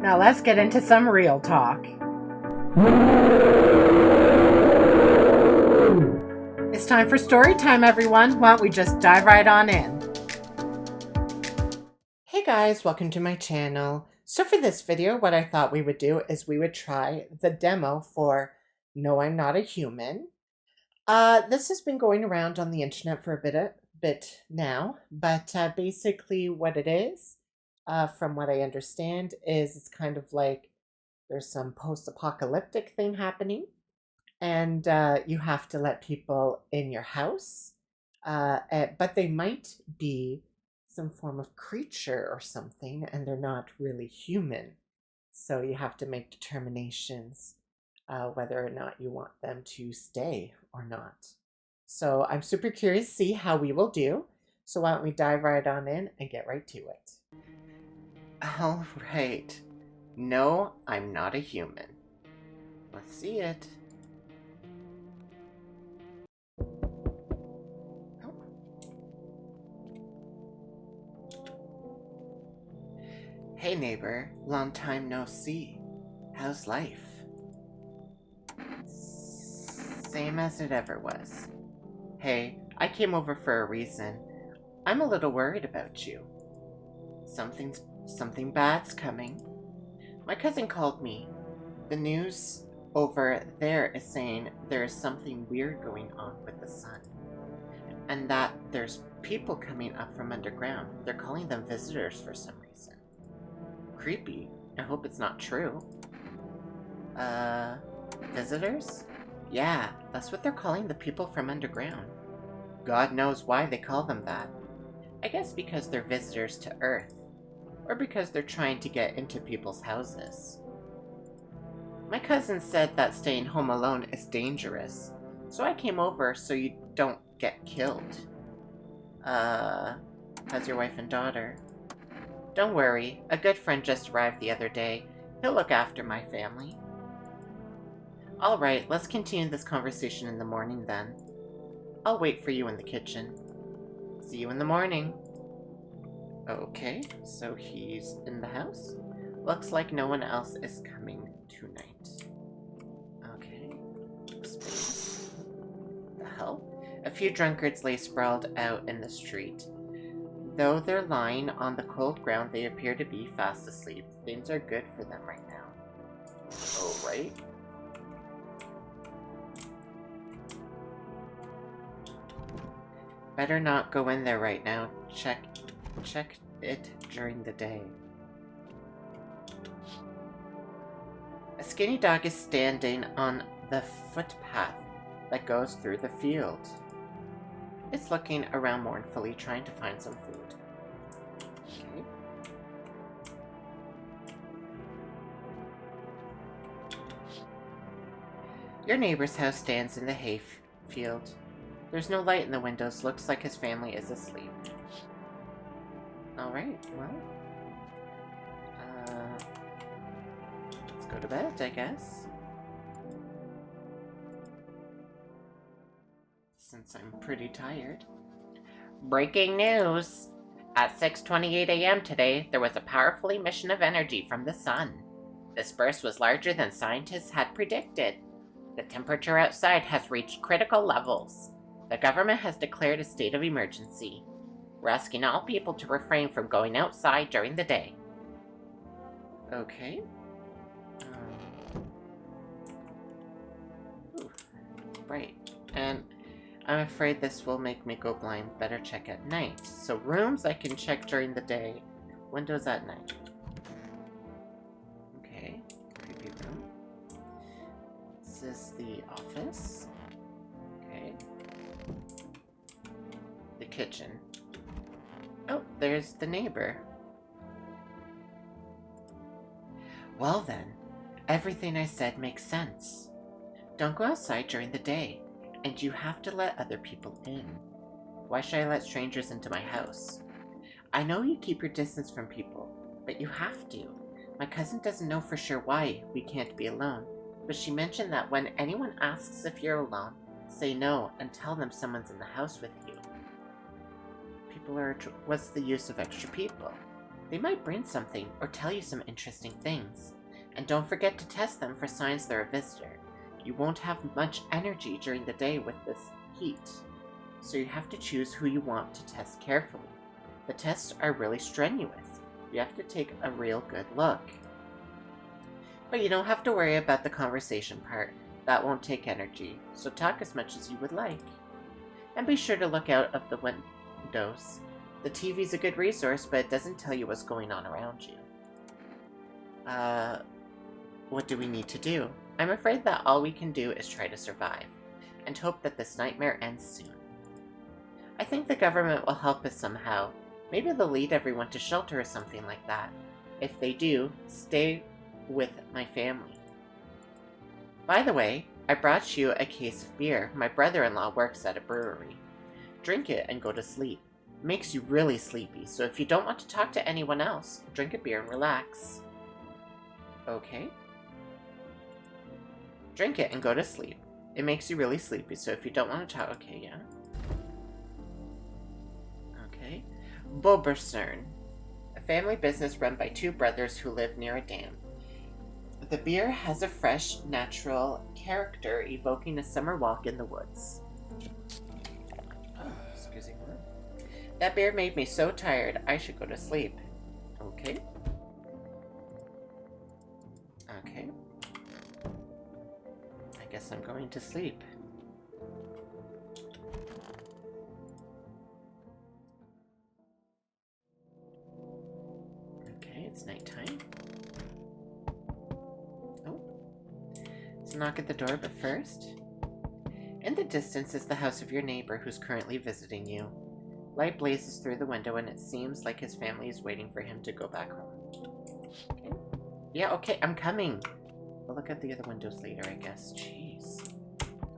Now let's get into some real talk. It's time for story time, everyone. Why don't we just dive right on in? Hey guys, welcome to my channel. So for this video, what I thought we would do is we would try the demo for No, I'm Not a Human. This has been going around on the internet for a bit now, but basically what it is, from what I understand, is it's kind of like there's some post-apocalyptic thing happening, and you have to let people in your house, but they might be some form of creature or something, and they're not really human. So you have to make determinations whether or not you want them to stay or not. So I'm super curious to see how we will do. So why don't we dive right on in and get right to it. All right. No, I'm not a human. Let's see it. Oh. Hey neighbor, long time no see. How's life? Same as it ever was. Hey, I came over for a reason. I'm a little worried about you. Something bad's coming. My cousin called me. The news over there is saying there's something weird going on with the sun. And that there's people coming up from underground. They're calling them visitors for some reason. Creepy. I hope it's not true. Visitors? Yeah, that's what they're calling the people from underground. God knows why they call them that. I guess because they're visitors to Earth. Or because they're trying to get into people's houses. My cousin said that staying home alone is dangerous, so I came over so you don't get killed. How's your wife and daughter? Don't worry, a good friend just arrived the other day. He'll look after my family. Alright, let's continue this conversation in the morning then. I'll wait for you in the kitchen. See you in the morning. Okay, so he's in the house. Looks like no one else is coming tonight. Okay. Space. The hell? A few drunkards lay sprawled out in the street. Though they're lying on the cold ground, they appear to be fast asleep. Things are good for them right now. Oh, right? Better not go in there right now. Check it during the day. A skinny dog is standing on the footpath that goes through the field. It's looking around mournfully, trying to find some food. Okay. Your neighbor's house stands in the hayfield. There's no light in the windows. Looks like his family is asleep. Alright, well. Let's go to bed, I guess. Since I'm pretty tired. Breaking news! At 6:28 a.m. today, there was a powerful emission of energy from the sun. This burst was larger than scientists had predicted. The temperature outside has reached critical levels. The government has declared a state of emergency. We're asking all people to refrain from going outside during the day. Okay. Right. And I'm afraid this will make me go blind. Better check at night. So rooms I can check during the day. Windows at night. Okay. Creepy room. This is the office. Okay. The kitchen. Oh, there's the neighbor. Well then, everything I said makes sense. Don't go outside during the day, and you have to let other people in. Why should I let strangers into my house? I know you keep your distance from people, but you have to. My cousin doesn't know for sure why we can't be alone, but she mentioned that when anyone asks if you're alone, say no and tell them someone's in the house with you. What's the use of extra people? They might bring something or tell you some interesting things. And don't forget to test them for signs they're a visitor. You won't have much energy during the day with this heat, so you have to choose who you want to test carefully. The tests are really strenuous. You have to take a real good look. But you don't have to worry about the conversation part. That won't take energy, so talk as much as you would like. And be sure to look out of the windows. The TV's a good resource, but it doesn't tell you what's going on around you. What do we need to do? I'm afraid that all we can do is try to survive, and hope that this nightmare ends soon. I think the government will help us somehow. Maybe they'll lead everyone to shelter or something like that. If they do, stay with my family. By the way, I brought you a case of beer. My brother-in-law works at a brewery. Drink it and go to sleep. It makes you really sleepy, so if you don't want to talk to anyone else, drink a beer and relax. Okay. Drink it and go to sleep. It makes you really sleepy, so if you don't want to talk... Okay, yeah. Okay. Boberstern. A family business run by two brothers who live near a dam. The beer has a fresh, natural character, evoking a summer walk in the woods. Excuse me. That beer made me so tired, I should go to sleep. Okay. Okay. I guess I'm going to sleep. Okay, it's nighttime. Oh. Let's knock at the door, but first... In the distance is the house of your neighbor who's currently visiting you. Light blazes through the window and it seems like his family is waiting for him to go back home. Okay. Yeah, okay, I'm coming. We'll look at the other windows later, I guess. Jeez.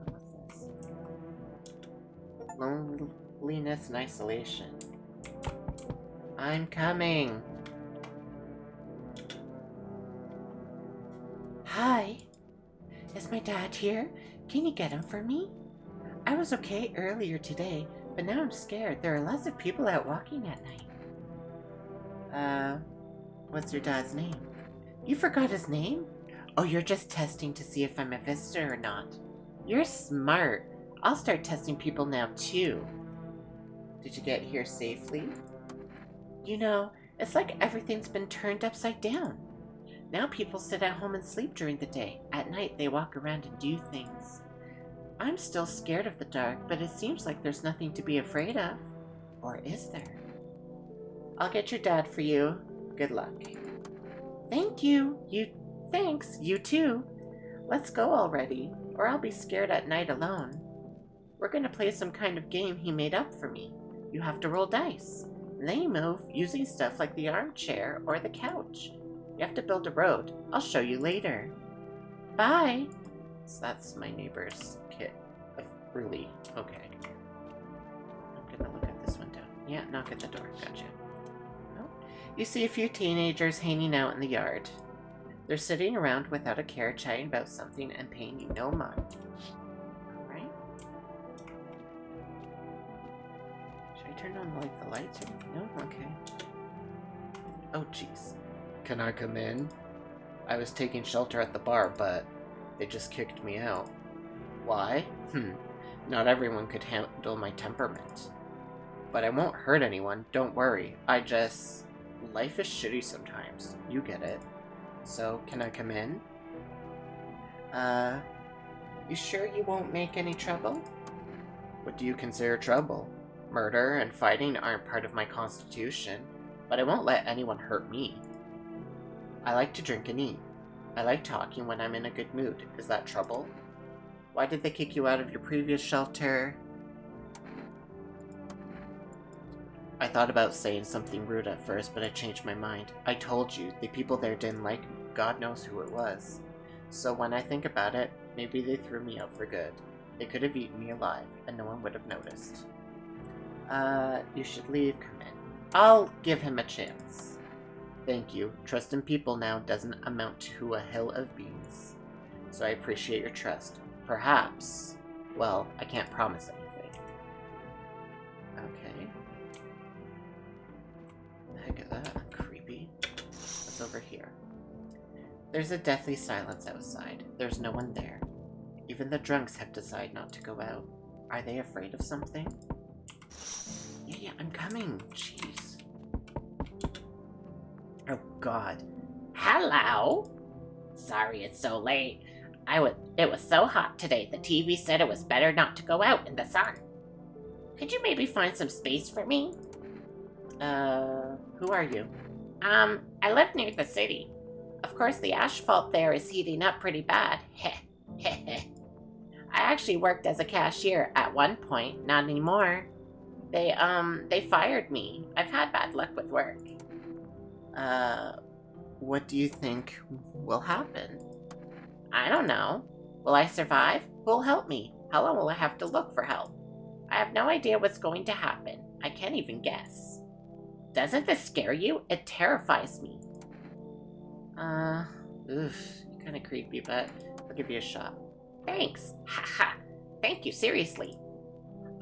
What's this? Loneliness and isolation. I'm coming. Hi. Is my dad here? Can you get him for me? I was okay earlier today, but now I'm scared. There are lots of people out walking at night. What's your dad's name? You forgot his name? Oh, you're just testing to see if I'm a visitor or not. You're smart. I'll start testing people now, too. Did you get here safely? You know, it's like everything's been turned upside down. Now people sit at home and sleep during the day. At night, they walk around and do things. I'm still scared of the dark, but it seems like there's nothing to be afraid of. Or is there? I'll get your dad for you. Good luck. Thank you. Thanks. You too. Let's go already, or I'll be scared at night alone. We're gonna play some kind of game he made up for me. You have to roll dice. And then you move using stuff like the armchair or the couch. You have to build a road. I'll show you later. Bye. So that's my neighbor's kit. Really? Okay. I'm gonna look at this window. Yeah, knock at the door. Gotcha. Oh. You see a few teenagers hanging out in the yard. They're sitting around without a care, chatting about something and paying you no mind. Alright. Should I turn on, like, the lights or anything? No? Okay. Oh, jeez. Can I come in? I was taking shelter at the bar, but they just kicked me out. Why? Not everyone could handle my temperament. But I won't hurt anyone, don't worry. Life is shitty sometimes. You get it. So, can I come in? You sure you won't make any trouble? What do you consider trouble? Murder and fighting aren't part of my constitution, but I won't let anyone hurt me. I like to drink and eat. I like talking when I'm in a good mood. Is that trouble? Why did they kick you out of your previous shelter? I thought about saying something rude at first, but I changed my mind. I told you, the people there didn't like me. God knows who it was. So when I think about it, maybe they threw me out for good. They could have eaten me alive, and no one would have noticed. You should leave. Come in. I'll give him a chance. Thank you. Trust in people now doesn't amount to a hill of beans. So I appreciate your trust. Perhaps. Well, I can't promise anything. Okay. Heck of that. Creepy. What's over here? There's a deathly silence outside. There's no one there. Even the drunks have decided not to go out. Are they afraid of something? Yeah, I'm coming. Jeez. Oh, God. Hello? Sorry it's so late. It was so hot today, the TV said it was better not to go out in the sun. Could you maybe find some space for me? Who are you? I live near the city. Of course, the asphalt there is heating up pretty bad. I actually worked as a cashier at one point, not anymore. They fired me. I've had bad luck with work. What do you think will happen? I don't know. Will I survive? Who'll help me? How long will I have to look for help? I have no idea what's going to happen. I can't even guess. Doesn't this scare you? It terrifies me. You're kind of creepy, but I'll give you a shot. Thanks. Haha. Thank you, seriously.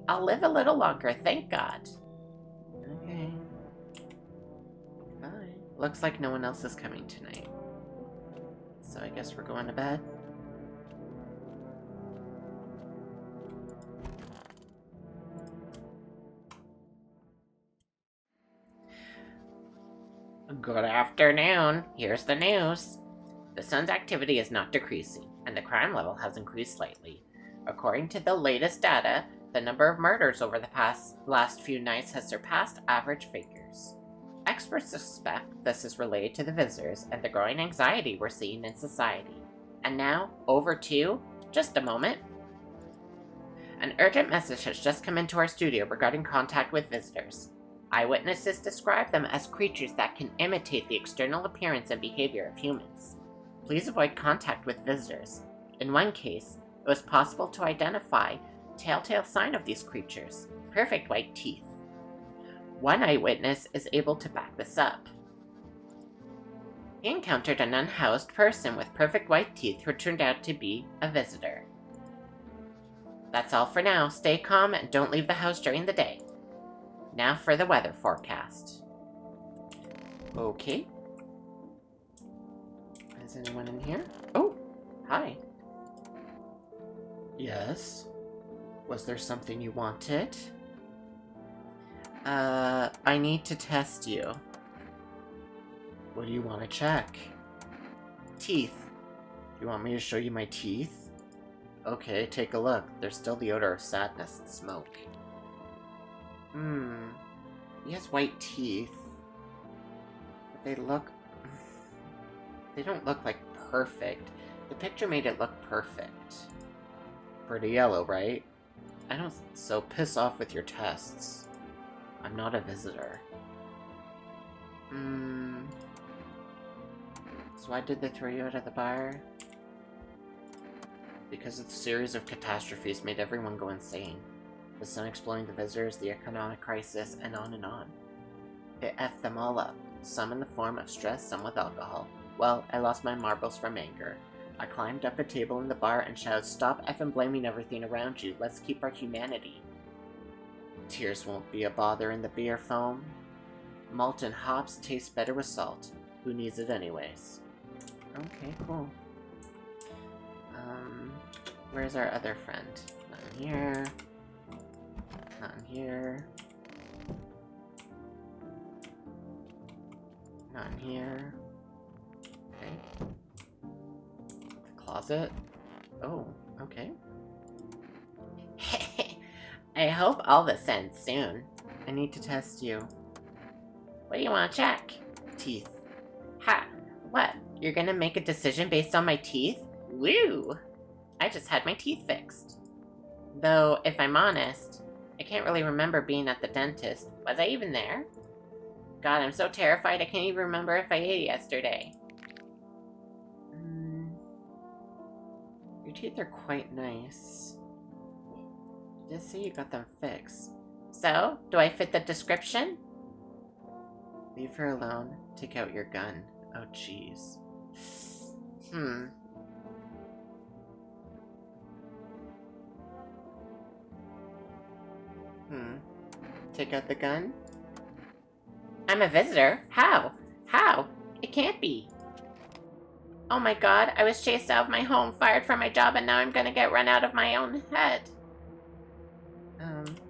I'll live a little longer, thank God. Okay. Bye. Looks like no one else is coming tonight. So I guess we're going to bed. Good afternoon. Here's the news. The sun's activity is not decreasing, and the crime level has increased slightly. According to the latest data, the number of murders over the last few nights has surpassed average figures. Experts suspect this is related to the visitors and the growing anxiety we're seeing in society. And now, over to... just a moment. An urgent message has just come into our studio regarding contact with visitors. Eyewitnesses describe them as creatures that can imitate the external appearance and behavior of humans. Please avoid contact with visitors. In one case, it was possible to identify a telltale sign of these creatures: perfect white teeth. One eyewitness is able to back this up. He encountered an unhoused person with perfect white teeth who turned out to be a visitor. That's all for now. Stay calm and don't leave the house during the day. Now for the weather forecast. Okay. Is anyone in here? Oh, hi. Yes? Was there something you wanted? I need to test you. What do you want to check? Teeth. You want me to show you my teeth? Okay, take a look. There's still the odor of sadness and smoke. He has white teeth. But they don't look like perfect. The picture made it look perfect. Pretty yellow, right? So piss off with your tests. I'm not a visitor. So why did they throw you out of the bar? Because a series of catastrophes made everyone go insane. The sun exploding the visitors, the economic crisis, and on and on. It effed them all up, some in the form of stress, some with alcohol. Well, I lost my marbles from anger. I climbed up a table in the bar and shouted, "Stop effing blaming everything around you, let's keep our humanity." Tears won't be a bother in the beer foam. Malt and hops taste better with salt. Who needs it anyways? Okay, cool. Where's our other friend? Not in here. Not in here. Not in here. Okay. The closet. Oh, okay. I hope all this ends soon. I need to test you. What do you want to check? Teeth. Ha! What? You're gonna make a decision based on my teeth? Woo! I just had my teeth fixed. Though, if I'm honest, I can't really remember being at the dentist. Was I even there? God, I'm so terrified I can't even remember if I ate yesterday. Your teeth are quite nice. You did say you got them fixed. So, do I fit the description? Leave her alone. Take out your gun. Oh, jeez. Take out the gun? I'm a visitor? How? How? It can't be. Oh my god, I was chased out of my home, fired from my job, and now I'm gonna get run out of my own head.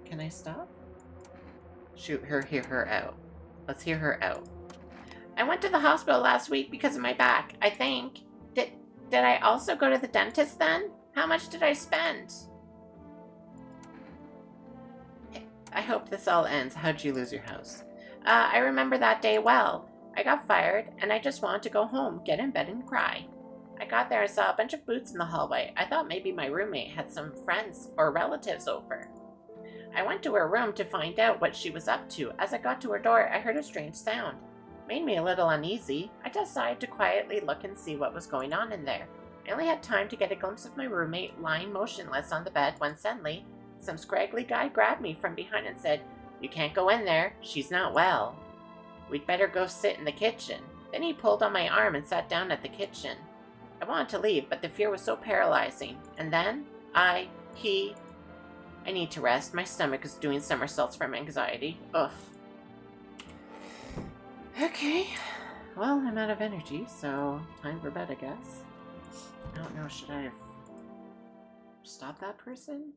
Can I stop? Shoot her, hear her out. Let's hear her out. I went to the hospital last week because of my back, I think. Did I also go to the dentist then? How much did I spend? I hope this all ends. How'd you lose your house? I remember that day well. I got fired, and I just wanted to go home, get in bed, and cry. I got there and saw a bunch of boots in the hallway. I thought maybe my roommate had some friends or relatives over. I went to her room to find out what she was up to. As I got to her door, I heard a strange sound. Made me a little uneasy. I decided to quietly look and see what was going on in there. I only had time to get a glimpse of my roommate lying motionless on the bed when suddenly some scraggly guy grabbed me from behind and said, "You can't go in there. She's not well. We'd better go sit in the kitchen." Then he pulled on my arm and sat down at the kitchen. I wanted to leave, but the fear was so paralyzing. And then, I need to rest. My stomach is doing somersaults from anxiety. Ugh. Okay. Well, I'm out of energy, so time for bed, I guess. I don't know, should I have stopped that person?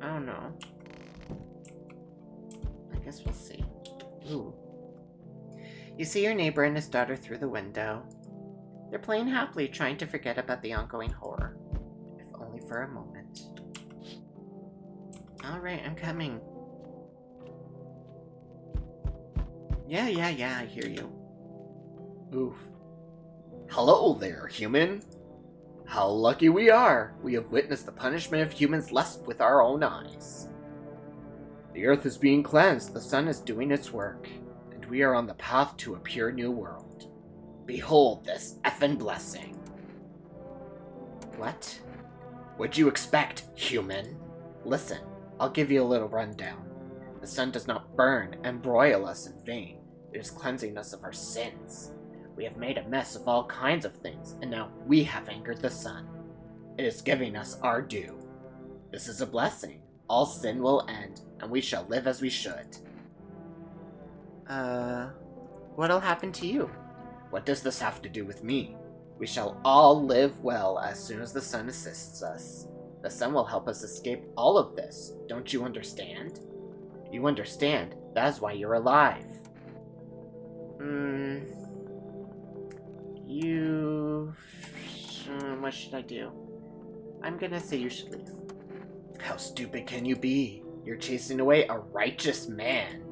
I don't know. I guess we'll see. Ooh. You see your neighbor and his daughter through the window. They're playing happily, trying to forget about the ongoing horror. If only for a moment. Alright, I'm coming. Yeah, I hear you. Oof. Hello there, human. How lucky we are. We have witnessed the punishment of humans lust with our own eyes. The earth is being cleansed, the sun is doing its work, and we are on the path to a pure new world. Behold this effing blessing. What? What'd you expect, human? Listen, I'll give you a little rundown. The sun does not burn and broil us in vain. It is cleansing us of our sins. We have made a mess of all kinds of things, and now we have angered the sun. It is giving us our due. This is a blessing. All sin will end, and we shall live as we should. What'll happen to you? What does this have to do with me? We shall all live well as soon as the sun assists us. The sun will help us escape all of this. Don't you understand? You understand. That is why you're alive. What should I do? I'm gonna say you should leave. How stupid can you be? You're chasing away a righteous man.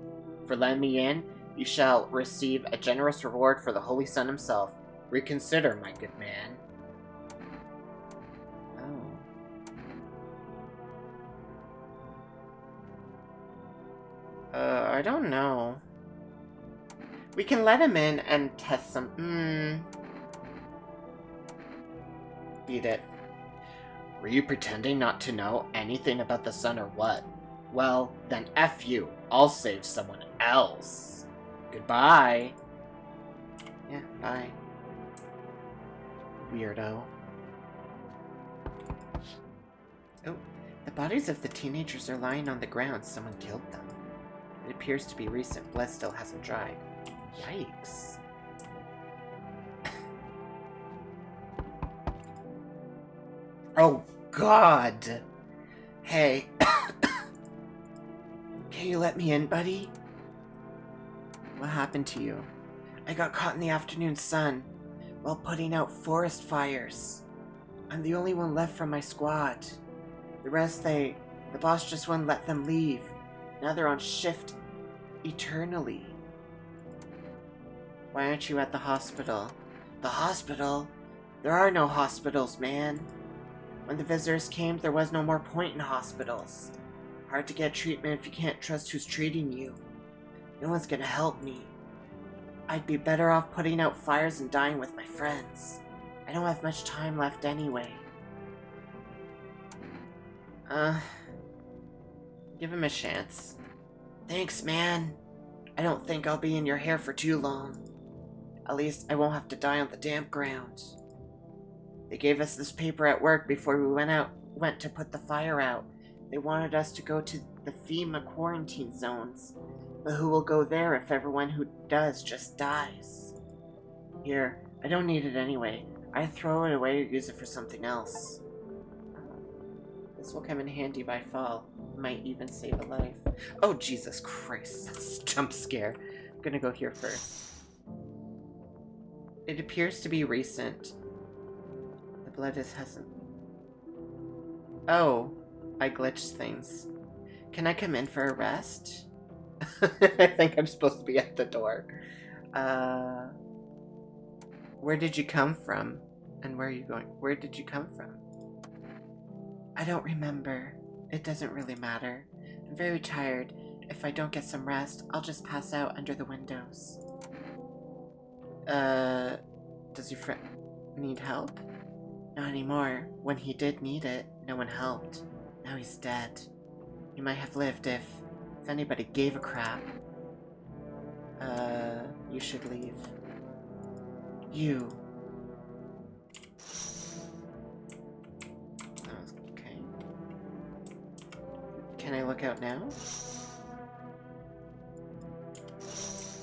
For letting me in, you shall receive a generous reward for the Holy Son himself. Reconsider, my good man. I don't know. We can let him in and test some. Beat it. Were you pretending not to know anything about the sun or what? Well, then F you. I'll save someone else. Goodbye. Yeah, bye. Weirdo. Oh, the bodies of the teenagers are lying on the ground. Someone killed them. It appears to be recent. Blood still hasn't dried. Yikes. Oh, God! Hey. Can you let me in, buddy? What happened to you? I got caught in the afternoon sun while putting out forest fires. I'm the only one left from my squad. The rest, the boss just wouldn't let them leave. Now they're on shift eternally. Why aren't you at the hospital? The hospital? There are no hospitals, man. When the visitors came, there was no more point in hospitals. Hard to get treatment if you can't trust who's treating you. No one's gonna help me. I'd be better off putting out fires and dying with my friends. I don't have much time left anyway. Give him a chance. Thanks, man. I don't think I'll be in your hair for too long. At least I won't have to die on the damp ground. They gave us this paper at work before we went to put the fire out. They wanted us to go to the FEMA quarantine zones. But who will go there if everyone who does just dies? Here, I don't need it anyway. I throw it away or use it for something else. This will come in handy by fall. Might even save a life. Oh, Jesus Christ. That's a jump scare. I'm gonna go here first. It appears to be recent. The blood hasn't... Oh, I glitched things. Can I come in for a rest? I think I'm supposed to be at the door. Where did you come from? And where are you going? Where did you come from? I don't remember. It doesn't really matter. I'm very tired. If I don't get some rest, I'll just pass out under the windows. Does your friend need help? Not anymore. When he did need it, no one helped. Now he's dead. He might have lived if anybody gave a crap. You should leave. You. Okay. Can I look out now?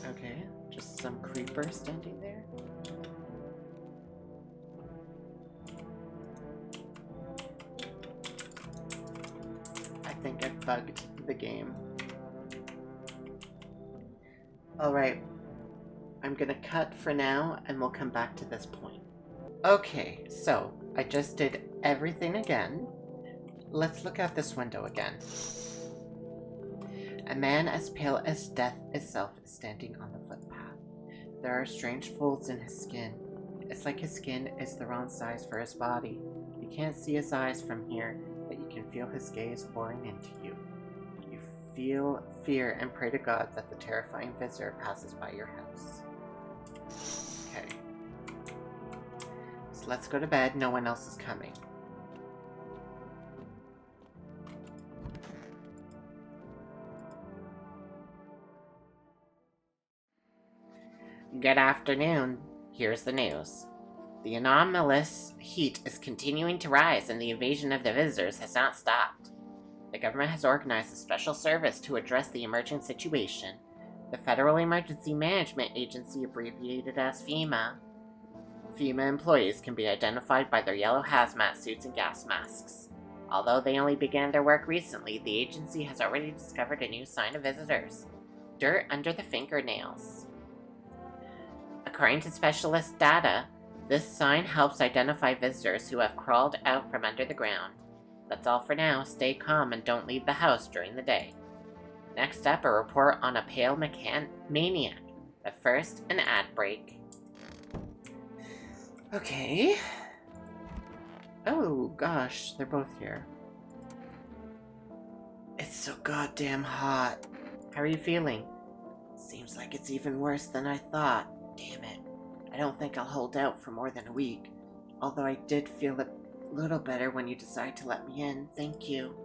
Okay, just some creeper standing there. I think I bugged the game. Alright, I'm gonna cut for now and we'll come back to this point. Okay, so I just did everything again. Let's look out this window again. A man as pale as death itself is standing on the footpath. There are strange folds in his skin. It's like his skin is the wrong size for his body. You can't see his eyes from here, but you can feel his gaze boring into you. You feel fear and pray to God that the terrifying visitor passes by your house. Okay. So let's go to bed. No one else is coming. Good afternoon. Here's the news. The anomalous heat is continuing to rise and the invasion of the visitors has not stopped. The government has organized a special service to address the emerging situation. The Federal Emergency Management Agency, abbreviated as FEMA. FEMA employees can be identified by their yellow hazmat suits and gas masks. Although they only began their work recently, the agency has already discovered a new sign of visitors: dirt under the fingernails. According to specialist data, this sign helps identify visitors who have crawled out from under the ground. That's all for now. Stay calm and don't leave the house during the day. Next up, a report on a pale maniac. But first, an ad break. Okay. Oh, gosh, they're both here. It's so goddamn hot. How are you feeling? Seems like it's even worse than I thought. Damn it. I don't think I'll hold out for more than a week. Although I did feel a little better when you decided to let me in. Thank you.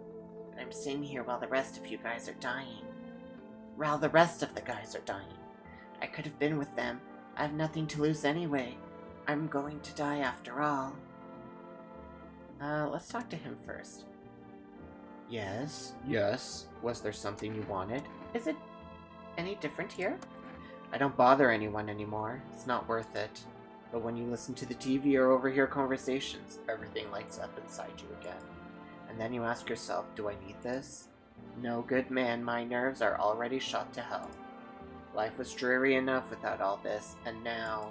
But I'm sitting here while the rest of you guys are dying. While the rest of the guys are dying. I could have been with them. I have nothing to lose anyway. I'm going to die after all. Let's talk to him first. Yes? Yes. Was there something you wanted? Is it any different here? I don't bother anyone anymore. It's not worth it. But when you listen to the TV or overhear conversations, everything lights up inside you again. And then you ask yourself, do I need this? No, good man, my nerves are already shot to hell. Life was dreary enough without all this, and now...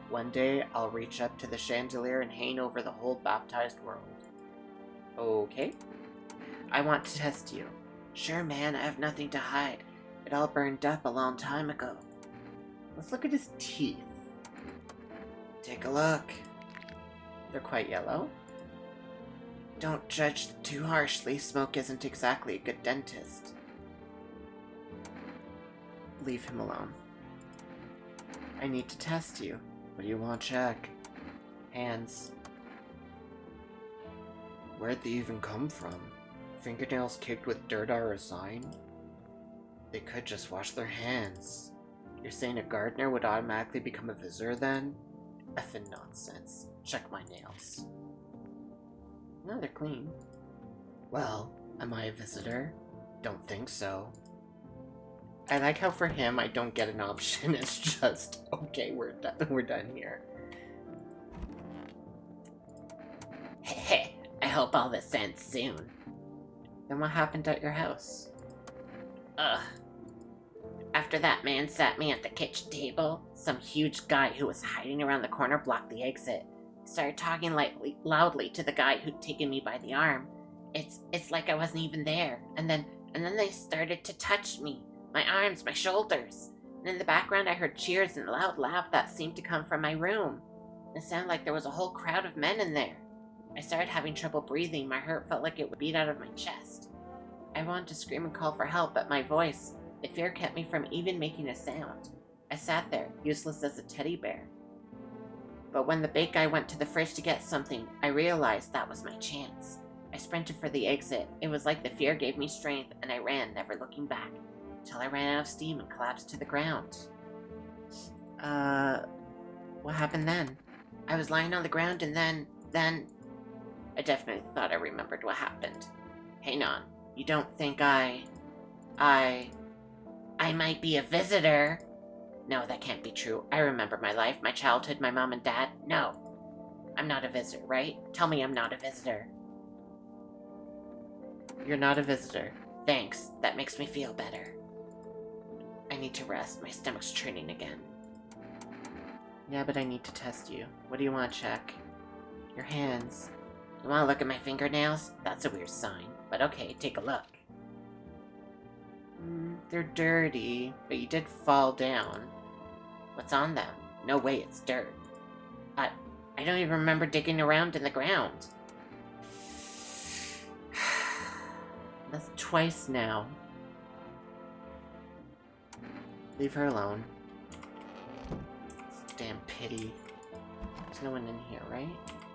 One day, I'll reach up to the chandelier and hang over the whole baptized world. Okay. I want to test you. Sure, man, I have nothing to hide. It all burned up a long time ago. Let's look at his teeth. Take a look. They're quite yellow. Don't judge too harshly. Smoke isn't exactly a good dentist. Leave him alone. I need to test you. What do you want to check? Hands. Where'd they even come from? Fingernails kicked with dirt are a sign? They could just wash their hands. You're saying a gardener would automatically become a visitor then? Effing nonsense. Check my nails. No, they're clean. Well, am I a visitor? Don't think so. I like how for him I don't get an option. It's just, okay, we're done here. Heh, I hope all this ends soon. Then what happened at your house? Ugh. After that man sat me at the kitchen table, some huge guy who was hiding around the corner blocked the exit. He started talking loudly to the guy who'd taken me by the arm. It's like I wasn't even there. And then they started to touch me. My arms, my shoulders. And in the background I heard cheers and a loud laugh that seemed to come from my room. It sounded like there was a whole crowd of men in there. I started having trouble breathing. My heart felt like it would beat out of my chest. I wanted to scream and call for help, but my voice, the fear kept me from even making a sound. I sat there, useless as a teddy bear. But when the big guy went to the fridge to get something, I realized that was my chance. I sprinted for the exit. It was like the fear gave me strength, and I ran, never looking back, until I ran out of steam and collapsed to the ground. What happened then? I was lying on the ground, and then... I definitely thought I remembered what happened. Hang on. You don't think I might be a visitor? No, that can't be true. I remember my life, my childhood, my mom and dad. No. I'm not a visitor, right? Tell me I'm not a visitor. You're not a visitor. Thanks. That makes me feel better. I need to rest. My stomach's churning again. Yeah, but I need to test you. What do you want to check? Your hands. You want to look at my fingernails? That's a weird sign. But okay, take a look. They're dirty, but you did fall down. What's on them? No way, it's dirt. I don't even remember digging around in the ground. That's twice now. Leave her alone. Damn pity. There's no one in here, right?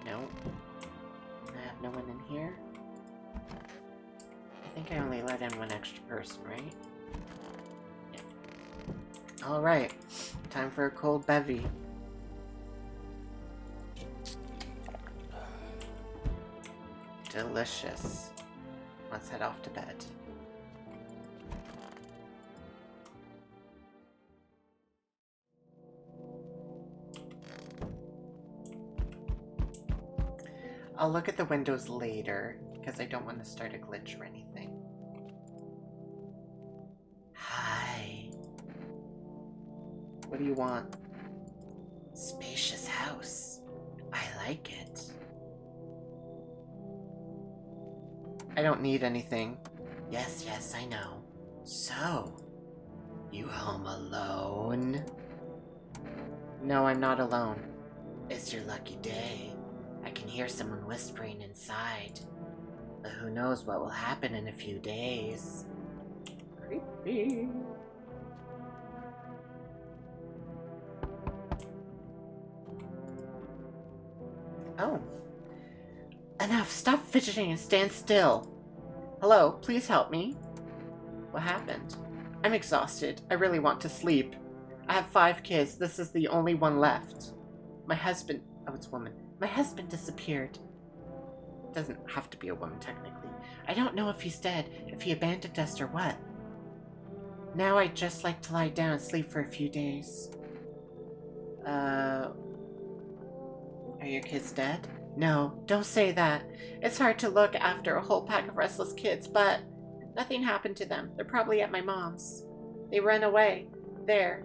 No. I have no one in here. I think I only let in one extra person, right? Yeah. Alright. Time for a cold bevy. Delicious. Let's head off to bed. I'll look at the windows later, because I don't want to start a glitch or anything. Hi. What do you want? Spacious house. I like it. I don't need anything. Yes, I know. So, you home alone? No, I'm not alone. It's your lucky day. I can hear someone whispering inside. But who knows what will happen in a few days. Creepy. Oh. Enough! Stop fidgeting and stand still! Hello, please help me. What happened? I'm exhausted. I really want to sleep. I have 5 kids. This is the only one left. My husband... Oh, it's a woman. My husband disappeared. Doesn't have to be a woman, technically. I don't know if he's dead, if he abandoned us or what. Now I'd just like to lie down and sleep for a few days. Are your kids dead? No, don't say that. It's hard to look after a whole pack of restless kids, but nothing happened to them. They're probably at my mom's. They run away there.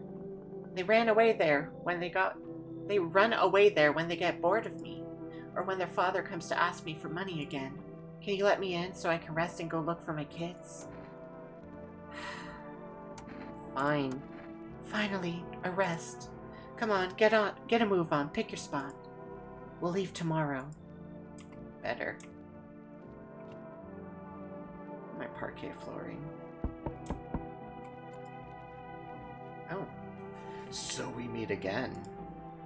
They ran away there when they run away there when they get bored of me, or when their father comes to ask me for money again. Can you let me in so I can rest and go look for my kids? Fine. Finally, a rest. Come on, get a move on, pick your spot. We'll leave tomorrow. Better. My parquet flooring. Oh. So we meet again.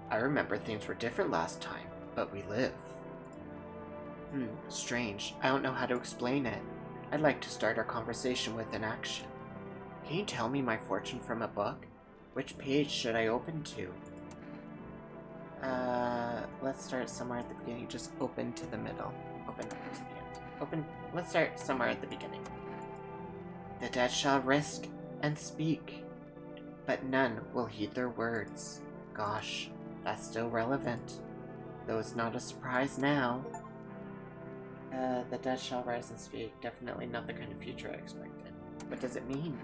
I remember things were different last time, but we live. Strange. I don't know how to explain it. I'd like to start our conversation with an action. Can you tell me my fortune from a book? Which page should I open to? Let's start somewhere at the beginning. Just open to the middle. Open to the end. Let's start somewhere at the beginning. The dead shall risk and speak, but none will heed their words. Gosh, that's still relevant, though it's not a surprise now. The dead shall rise and speak. Definitely not the kind of future I expected. What does it mean?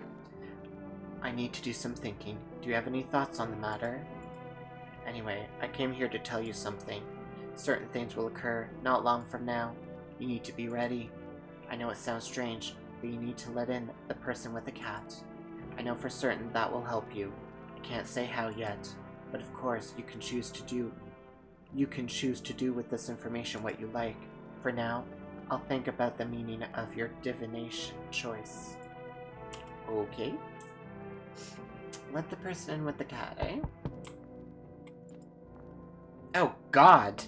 I need to do some thinking. Do you have any thoughts on the matter? Anyway, I came here to tell you something. Certain things will occur not long from now. You need to be ready. I know it sounds strange, but you need to let in the person with the cat. I know for certain that will help you. I can't say how yet, but of course you can choose to do with this information what you like. For now, I'll think about the meaning of your divination choice. Okay. Let the person in with the cat, eh? Oh, God!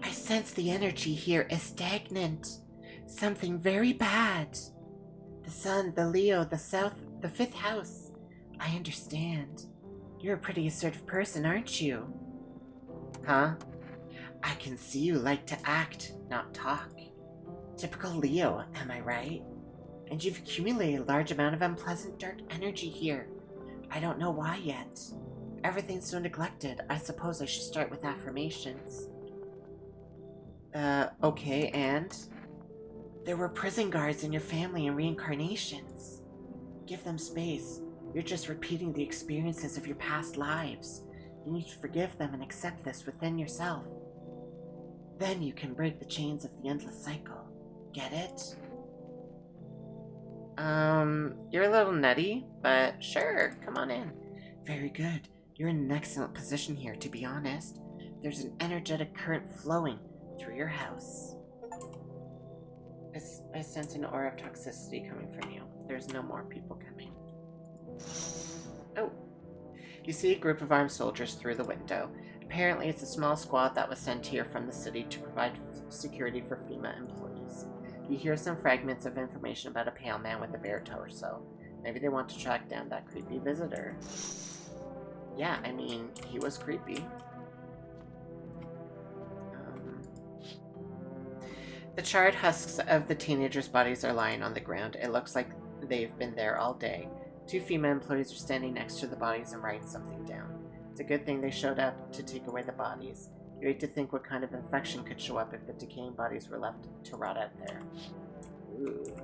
I sense the energy here is stagnant. Something very bad. The sun, the Leo, the south, the fifth house. I understand. You're a pretty assertive person, aren't you? Huh? I can see you like to act, not talk. Typical Leo, am I right? And you've accumulated a large amount of unpleasant dark energy here. I don't know why yet. Everything's so neglected. I suppose I should start with affirmations. Okay, and? There were prison guards in your family and reincarnations. Give them space. You're just repeating the experiences of your past lives. You need to forgive them and accept this within yourself. Then you can break the chains of the endless cycle. Get it? You're a little nutty, but sure, come on in. Very good. You're in an excellent position here, to be honest. There's an energetic current flowing through your house. I sense an aura of toxicity coming from you. There's no more people coming. Oh. You see a group of armed soldiers through the window. Apparently, it's a small squad that was sent here from the city to provide security for FEMA employees. You hear some fragments of information about a pale man with a bare torso. Maybe they want to track down that creepy visitor. Yeah, I mean, he was creepy. The charred husks of the teenagers' bodies are lying on the ground. It looks like they've been there all day. 2 female employees are standing next to the bodies and writing something down. It's a good thing they showed up to take away the bodies. You hate to think what kind of infection could show up if the decaying bodies were left to rot out there. Ooh.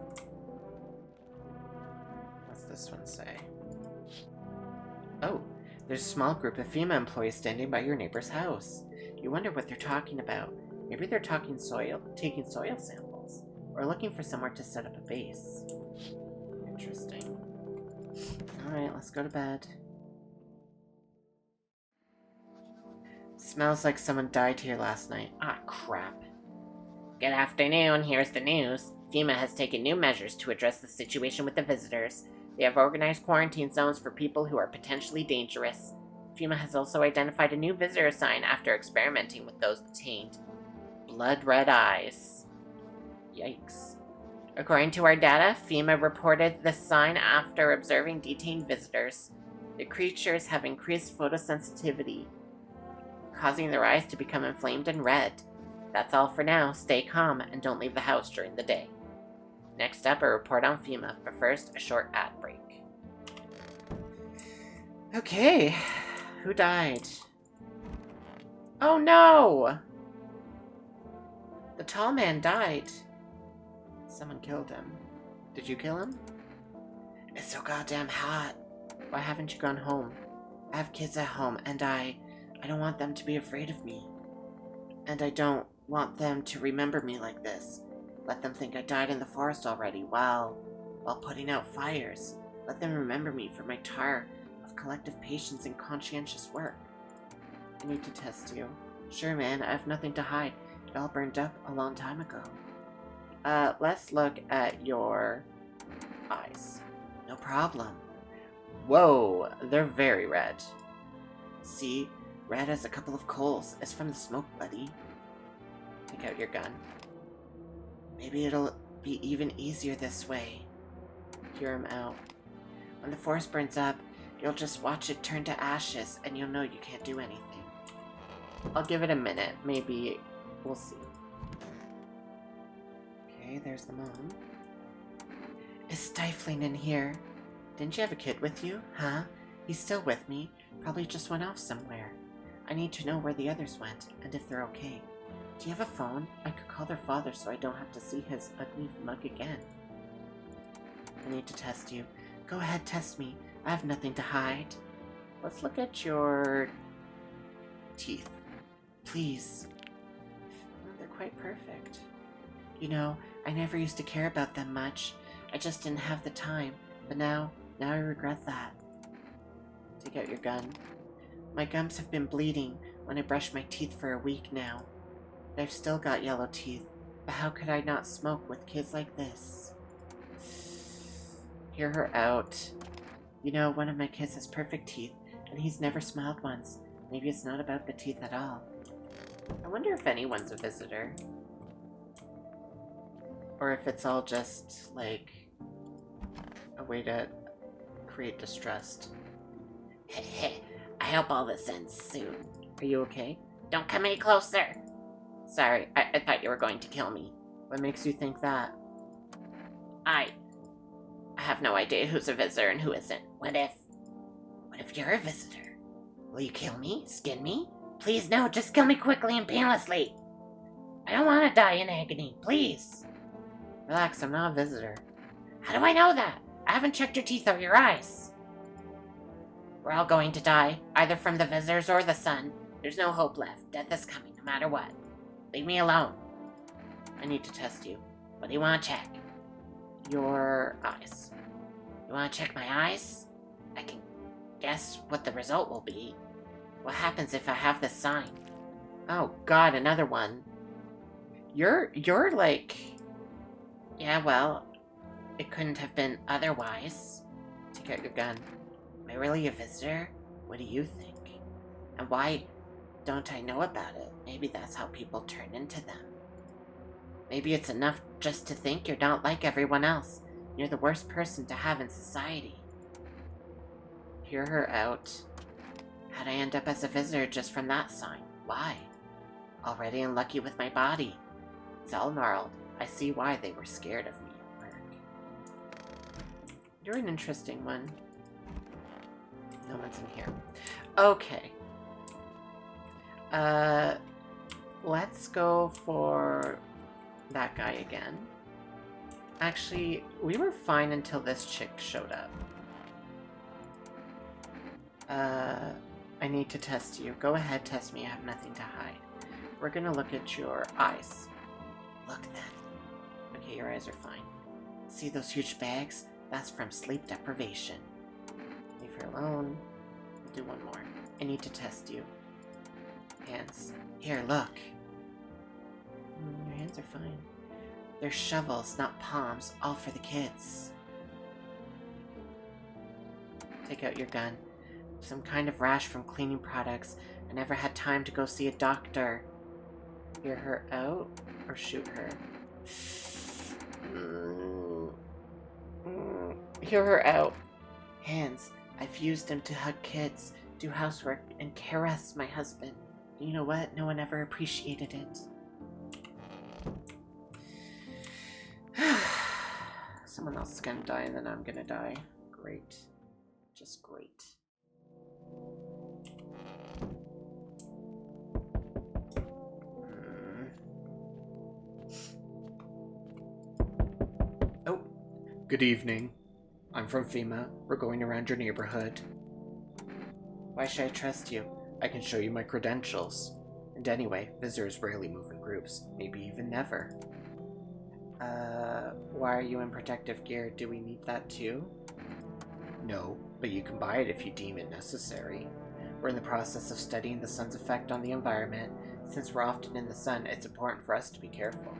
What's this one say? Oh, there's a small group of female employees standing by your neighbor's house. You wonder what they're talking about. Maybe they're taking soil samples, or looking for somewhere to set up a base. Interesting. Alright, let's go to bed. Smells like someone died here last night. Ah, crap. Good afternoon, here's the news. FEMA has taken new measures to address the situation with the visitors. They have organized quarantine zones for people who are potentially dangerous. FEMA has also identified a new visitor sign after experimenting with those detained. Blood red eyes. Yikes. According to our data, FEMA reported the sign after observing detained visitors. The creatures have increased photosensitivity, causing their eyes to become inflamed and red. That's all for now. Stay calm and don't leave the house during the day. Next up, a report on FEMA, but first, a short ad break. Okay, who died? Oh no! The tall man died. Someone killed him. Did you kill him? It's so goddamn hot. Why haven't you gone home? I have kids at home, and I don't want them to be afraid of me. And I don't want them to remember me like this. Let them think I died in the forest already while putting out fires. Let them remember me for my tar of collective patience and conscientious work. I need to test you. Sure, man, I have nothing to hide. It all burned up a long time ago. Let's look at your eyes. No problem. Whoa, they're very red. See? Red as a couple of coals. It's from the smoke, buddy. Take out your gun. Maybe it'll be even easier this way. Hear him out. When the forest burns up, you'll just watch it turn to ashes, and you'll know you can't do anything. I'll give it a minute. Maybe we'll see. Okay, there's the mom. It's stifling in here. Didn't you have a kid with you, huh? He's still with me. Probably just went off somewhere. I need to know where the others went, and if they're okay. Do you have a phone? I could call their father so I don't have to see his ugly mug again. I need to test you. Go ahead, test me. I have nothing to hide. Let's look at your teeth. Please. Oh, they're quite perfect. You know, I never used to care about them much. I just didn't have the time. But now I regret that. Take out your gun. My gums have been bleeding when I brush my teeth for a week now. I've still got yellow teeth, but how could I not smoke with kids like this? Hear her out. You know, one of my kids has perfect teeth, and he's never smiled once. Maybe it's not about the teeth at all. I wonder if anyone's a visitor. Or if it's all just, like, a way to create distrust. I hope all this ends soon. Are you okay? Don't come any closer! Sorry, I thought you were going to kill me. What makes you think that? I have no idea who's a visitor and who isn't. What if you're a visitor? Will you kill me? Skin me? Please no, just kill me quickly and painlessly. I don't want to die in agony, please. Relax, I'm not a visitor. How do I know that? I haven't checked your teeth or your eyes. We're all going to die, either from the visitors or the sun. There's no hope left. Death is coming, no matter what. Leave me alone. I need to test you. What do you want to check? Your eyes. You want to check my eyes? I can guess what the result will be. What happens if I have this sign? Oh god, another one. You're like... Yeah, well, it couldn't have been otherwise. Take out your gun. Am I really a visitor? What do you think? And why don't I know about it? Maybe that's how people turn into them. Maybe it's enough just to think you're not like everyone else. You're the worst person to have in society. Hear her out. How'd I end up as a visitor just from that sign? Why? Already unlucky with my body. It's all gnarled. I see why they were scared of me at work. You're an interesting one. No one's in here. Okay. Let's go for that guy again. Actually, we were fine until this chick showed up. I need to test you. Go ahead, test me. I have nothing to hide. We're gonna look at your eyes. Look then. Okay, your eyes are fine. See those huge bags? That's from sleep deprivation. Leave her alone. Do one more. I need to test you. Hands. Here, look. Your hands are fine. They're shovels, not palms, all for the kids. Take out your gun. Some kind of rash from cleaning products. I never had time to go see a doctor. Hear her out or shoot her? Hear her out. Hands. I've used them to hug kids, do housework, and caress my husband. You know what? No one ever appreciated it. Someone else is gonna die and then I'm gonna die. Great. Just great. Oh, good evening. I'm from FEMA. We're going around your neighborhood. Why should I trust you? I can show you my credentials. And anyway, visitors rarely move in groups, maybe even never. Why are you in protective gear? Do we need that too? No, but you can buy it if you deem it necessary. We're in the process of studying the sun's effect on the environment. Since we're often in the sun, it's important for us to be careful.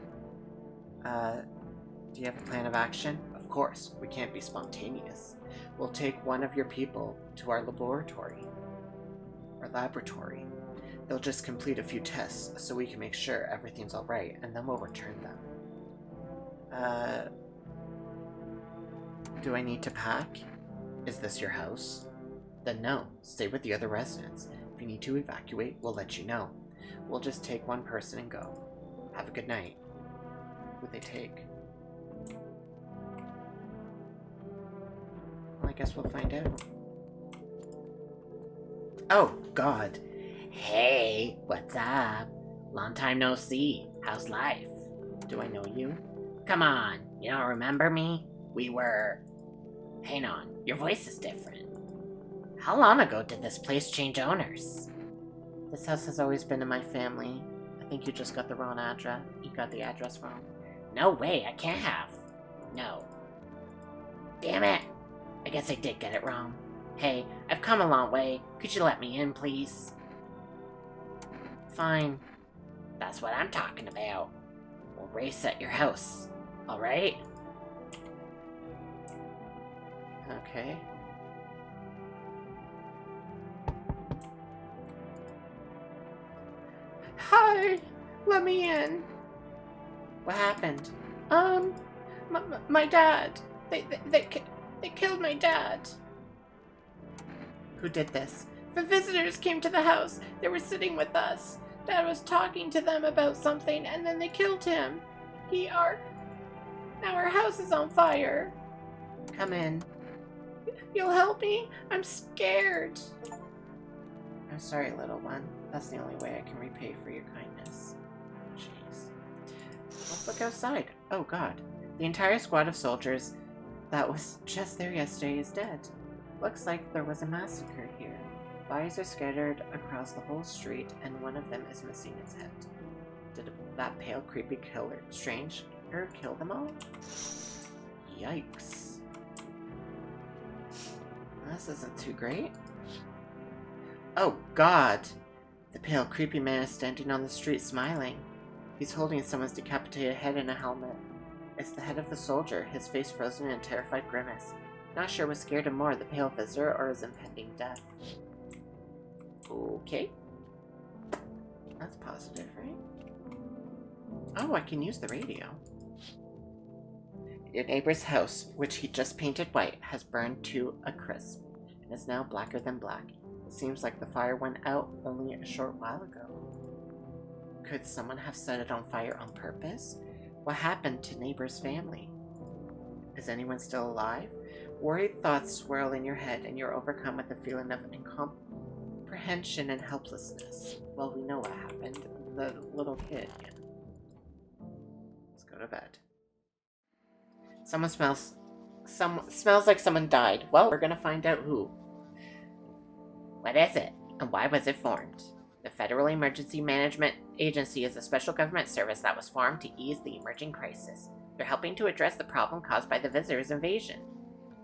Do you have a plan of action? Of course, we can't be spontaneous. We'll take one of your people to our laboratory. They'll just complete a few tests so we can make sure everything's alright, and then we'll return them. Do I need to pack? Is this your house? Then no, stay with the other residents. If you need to evacuate, we'll let you know. We'll just take one person and go. Have a good night. Who'd they take? I guess we'll find out. Oh, God. Hey, what's up? Long time no see. How's life? Do I know you? Come on, you don't remember me? Hang on, your voice is different. How long ago did this place change owners? This house has always been in my family. I think you just got the wrong address. You got the address wrong. No way, I can't have. No. Damn it. I guess I did get it wrong. Hey, I've come a long way. Could you let me in, please? Fine. That's what I'm talking about. We'll race at your house. Alright? Okay. Hi, let me in. What happened? My dad. They killed my dad. Who did this? The visitors came to the house. They were sitting with us. Dad was talking to them about something, and then they killed him. Now our house is on fire. Come in. You'll help me? I'm scared. I'm sorry, little one. That's the only way I can repay for your kindness. Jeez. Let's look outside. Oh, God. The entire squad of soldiers that was just there yesterday is dead. Looks like there was a massacre here. Bodies are scattered across the whole street, and one of them is missing its head. Did that pale, creepy stranger kill them all? Yikes. This isn't too great. Oh, God! The pale, creepy man is standing on the street smiling. He's holding someone's decapitated head in a helmet. It's the head of the soldier, his face frozen in a terrified grimace. Not sure what scared him more, the pale visitor or his impending death. Okay. That's positive, right? Oh, I can use the radio. Your neighbor's house, which he just painted white, has burned to a crisp, and is now blacker than black. It seems like the fire went out only a short while ago. Could someone have set it on fire on purpose? What happened to neighbor's family? Is anyone still alive? Worried thoughts swirl in your head, and you're overcome with a feeling of incomprehension and helplessness. Well, we know what happened. The little kid, yeah. Let's go to bed. Someone smells like someone died. Well, we're gonna find out who. What is it, and why was it formed? The Federal Emergency Management Agency is a special government service that was formed to ease the emerging crisis. They're helping to address the problem caused by the visitors' invasion.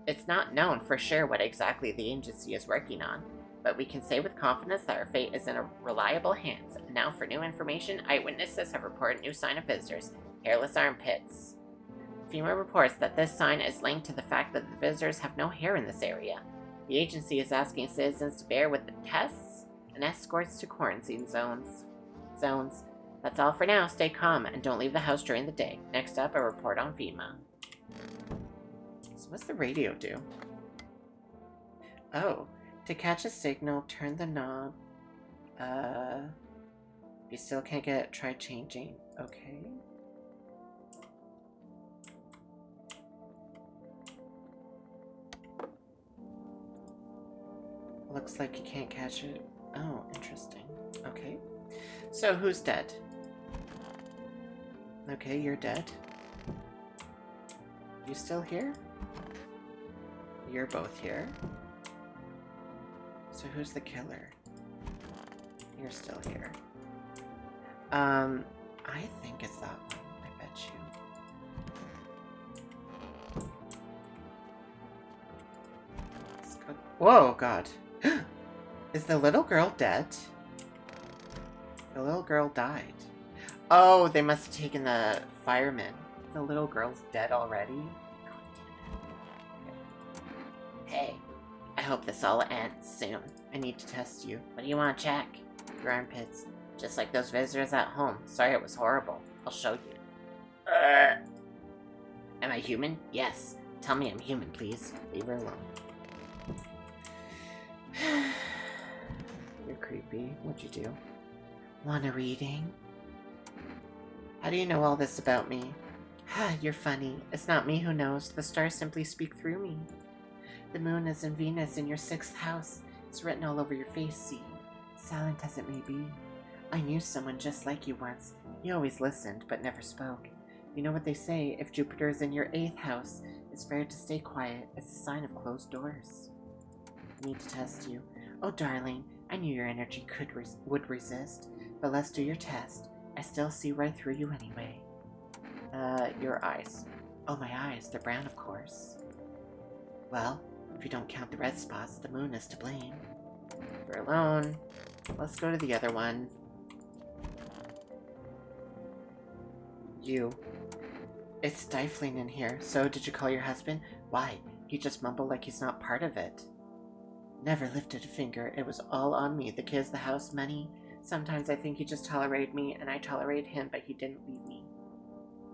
It's not known for sure what exactly the agency is working on, but we can say with confidence that our fate is in reliable hands. Now for new information, eyewitnesses have reported new sign of visitors, hairless armpits. FEMA reports that this sign is linked to the fact that the visitors have no hair in this area. The agency is asking citizens to bear with the tests and escorts to quarantine zones. That's all for now. Stay calm and don't leave the house during the day. Next up, a report on FEMA. So what's the radio do? Oh, to catch a signal, turn the knob. You still can't get it, try changing. Okay. Looks like you can't catch it. Oh, interesting. Okay. So, who's dead? Okay, you're dead. You still here? You're both here. So who's the killer? You're still here. I think it's that one. I bet you. Let's go. Whoa, God. Is the little girl dead? The little girl died. Oh, they must have taken the fireman. The little girl's dead already? Hey, I hope this all ends soon. I need to test you. What do you want to check? Your armpits. Just like those visitors at home. Sorry it was horrible. I'll show you. Am I human? Yes. Tell me I'm human, please. Leave her alone. You're creepy. What'd you do? Want a reading? How do you know all this about me? You're funny. It's not me who knows. The stars simply speak through me. The moon is in Venus in your 6th house. It's written all over your face, see? Silent as it may be. I knew someone just like you once. He always listened, but never spoke. You know what they say, if Jupiter is in your 8th house, it's better to stay quiet. It's a sign of closed doors. I need to test you. Oh, darling, I knew your energy would resist, but let's do your test. I still see right through you anyway. Your eyes. Oh, my eyes, they're brown, of course. Well, if you don't count the red spots, the moon is to blame. You're alone. Let's go to the other one. You. It's stifling in here. So, did you call your husband? Why? He just mumbled like he's not part of it. Never lifted a finger. It was all on me. The kids, the house, money. Sometimes I think he just tolerated me, and I tolerate him, but he didn't leave me.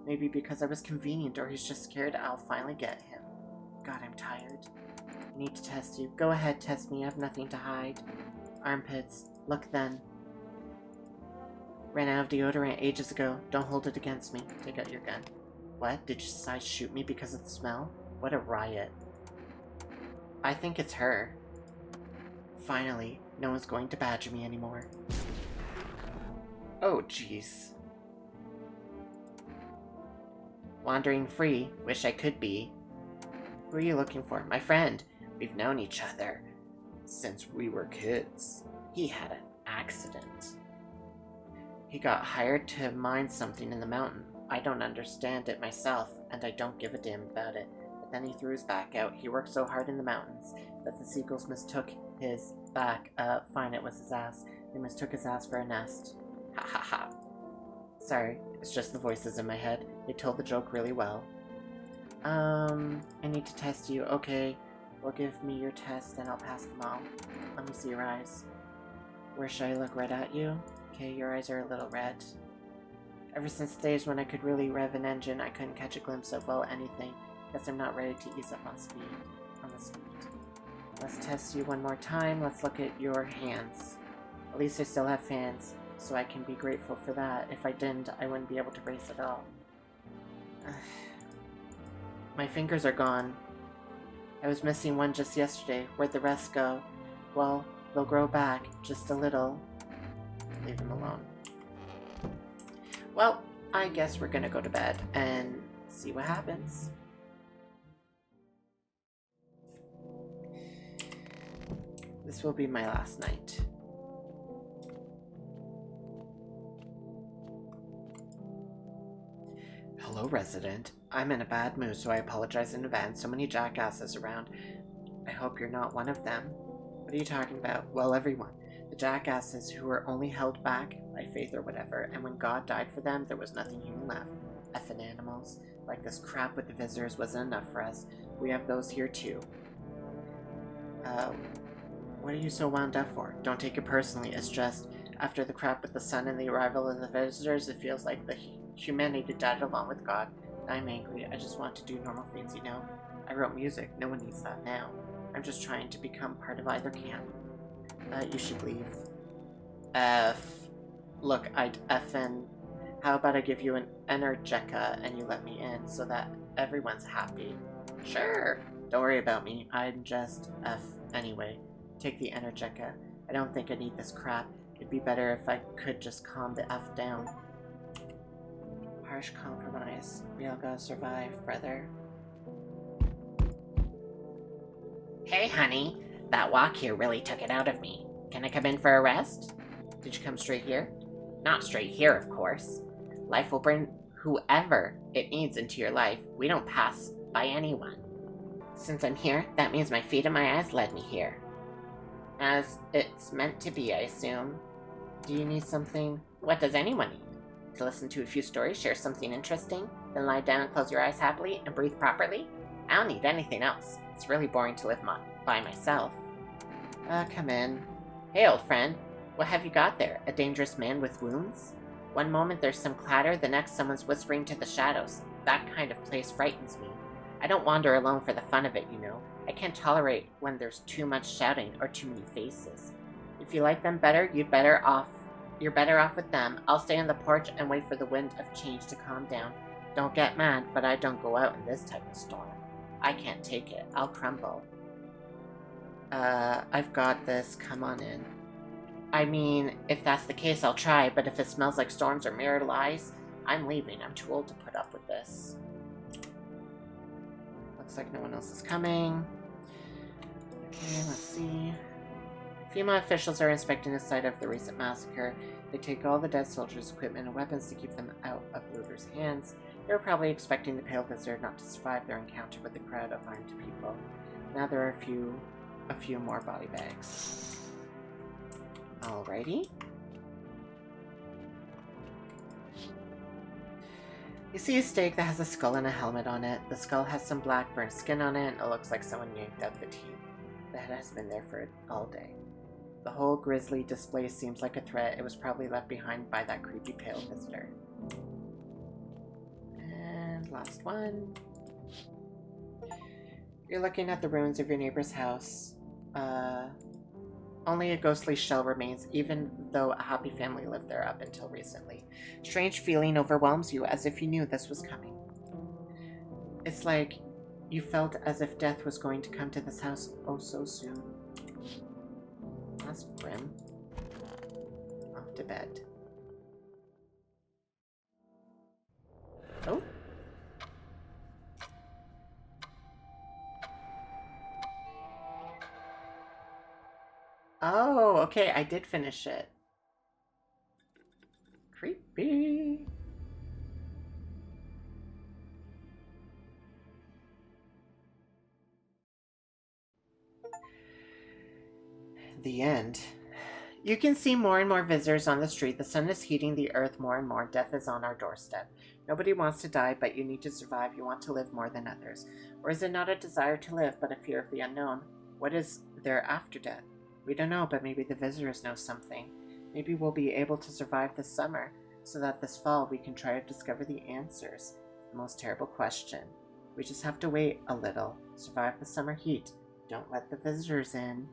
Maybe because I was convenient, or he's just scared I'll finally get him. God, I'm tired. I need to test you. Go ahead, test me. I have nothing to hide. Armpits. Look then. Ran out of deodorant ages ago. Don't hold it against me. Take out your gun. What? Did you decide to shoot me because of the smell? What a riot. I think it's her. Finally, no one's going to badger me anymore. Oh, jeez. Wandering free. Wish I could be. Who are you looking for? My friend. We've known each other since we were kids. He had an accident. He got hired to mine something in the mountain. I don't understand it myself, and I don't give a damn about it. But then he threw his back out. He worked so hard in the mountains that the seagulls mistook his back. Fine, it was his ass. They mistook his ass for a nest. Ha ha ha. Sorry, it's just the voices in my head. They told the joke really well. I need to test you. Okay, well, give me your test, and I'll pass them all. Let me see your eyes. Where should I look? Right at you? Okay, your eyes are a little red. Ever since the days when I could really rev an engine, I couldn't catch a glimpse of, well, anything. Guess I'm not ready to ease up on the speed. Let's test you one more time. Let's look at your hands. At least I still have fans, so I can be grateful for that. If I didn't, I wouldn't be able to race at all. My fingers are gone. I was missing one just yesterday. Where'd the rest go? Well, they'll grow back, just a little. Leave them alone. Well, I guess we're gonna go to bed and see what happens. This will be my last night. Hello, resident. I'm in a bad mood, so I apologize in advance. So many jackasses around. I hope you're not one of them. What are you talking about? Well, everyone. The jackasses who were only held back by faith or whatever, and when God died for them, there was nothing human left. Effing animals. Like this crap with the visitors wasn't enough for us. We have those here too. What are you so wound up for? Don't take it personally. It's just, after the crap with the sun and the arrival of the visitors, it feels like the humanity died along with God. I'm angry. I just want to do normal things, you know? I wrote music. No one needs that now. I'm just trying to become part of either camp. You should leave. Look, I'd effin'... How about I give you an energetica and you let me in so that everyone's happy? Sure. Don't worry about me. I'm just anyway. Take the energetica. I don't think I need this crap. It'd be better if I could just calm the F down. Harsh compromise. We all gotta survive, brother. Hey, honey. That walk here really took it out of me. Can I come in for a rest? Did you come straight here? Not straight here, of course. Life will bring whoever it needs into your life. We don't pass by anyone. Since I'm here, that means my feet and my eyes led me here. As it's meant to be, I assume. Do you need something? What does anyone need? To listen to a few stories, share something interesting, then lie down and close your eyes happily and breathe properly? I don't need anything else. It's really boring to live by myself. Come in. Hey, old friend. What have you got there? A dangerous man with wounds? One moment there's some clatter, the next someone's whispering to the shadows. That kind of place frightens me. I don't wander alone for the fun of it, you know. I can't tolerate when there's too much shouting or too many faces. If you like them better, you're better off with them. I'll stay on the porch and wait for the wind of change to calm down. Don't get mad, but I don't go out in this type of storm. I can't take it. I'll crumble. I've got this. Come on in. I mean, if that's the case, I'll try, but if it smells like storms or mirror lies, I'm leaving. I'm too old to put up with this. Looks like no one else is coming. Okay, let's see. FEMA officials are inspecting the site of the recent massacre. They take all the dead soldiers' equipment and weapons to keep them out of looters' hands. They were probably expecting the pale visitor not to survive their encounter with the crowd of armed people. Now there are a few more body bags. Alrighty. You see a stake that has a skull and a helmet on it. The skull has some black burnt skin on it, and it looks like someone yanked out the teeth. The head has been there for all day. The whole grisly display seems like a threat. It was probably left behind by that creepy pale visitor. And last one. You're looking at the ruins of your neighbor's house. Only a ghostly shell remains, even though a happy family lived there up until recently. Strange feeling overwhelms you, as if you knew this was coming. It's like you felt as if death was going to come to this house oh so soon. That's grim. Off to bed. Oh. Oh, okay, I did finish it. Creepy. The end. You can see more and more visitors on the street. The sun is heating the earth more and more. Death is on our doorstep. Nobody wants to die, but you need to survive. You want to live more than others. Or is it not a desire to live, but a fear of the unknown? What is there after death? We don't know, but maybe the visitors know something. Maybe we'll be able to survive this summer, so that this fall we can try to discover the answers. The most terrible question. We just have to wait a little. Survive the summer heat. Don't let the visitors in.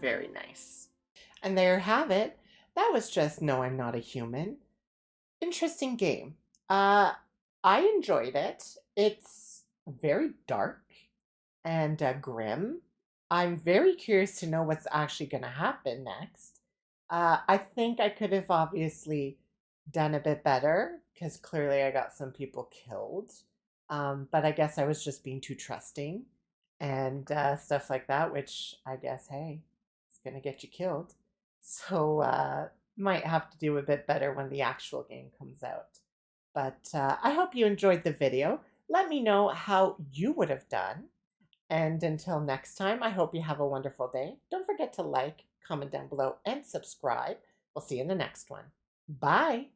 Very nice. And there you have it. That was just No, I'm Not a Human. Interesting game. I enjoyed it. It's very dark and grim. I'm very curious to know what's actually going to happen next. I think I could have obviously done a bit better because clearly I got some people killed. But I guess I was just being too trusting and stuff like that, which I guess, hey, it's going to get you killed. So might have to do a bit better when the actual game comes out. But I hope you enjoyed the video. Let me know how you would have done. And until next time, I hope you have a wonderful day. Don't forget to like, comment down below, and subscribe. We'll see you in the next one. Bye!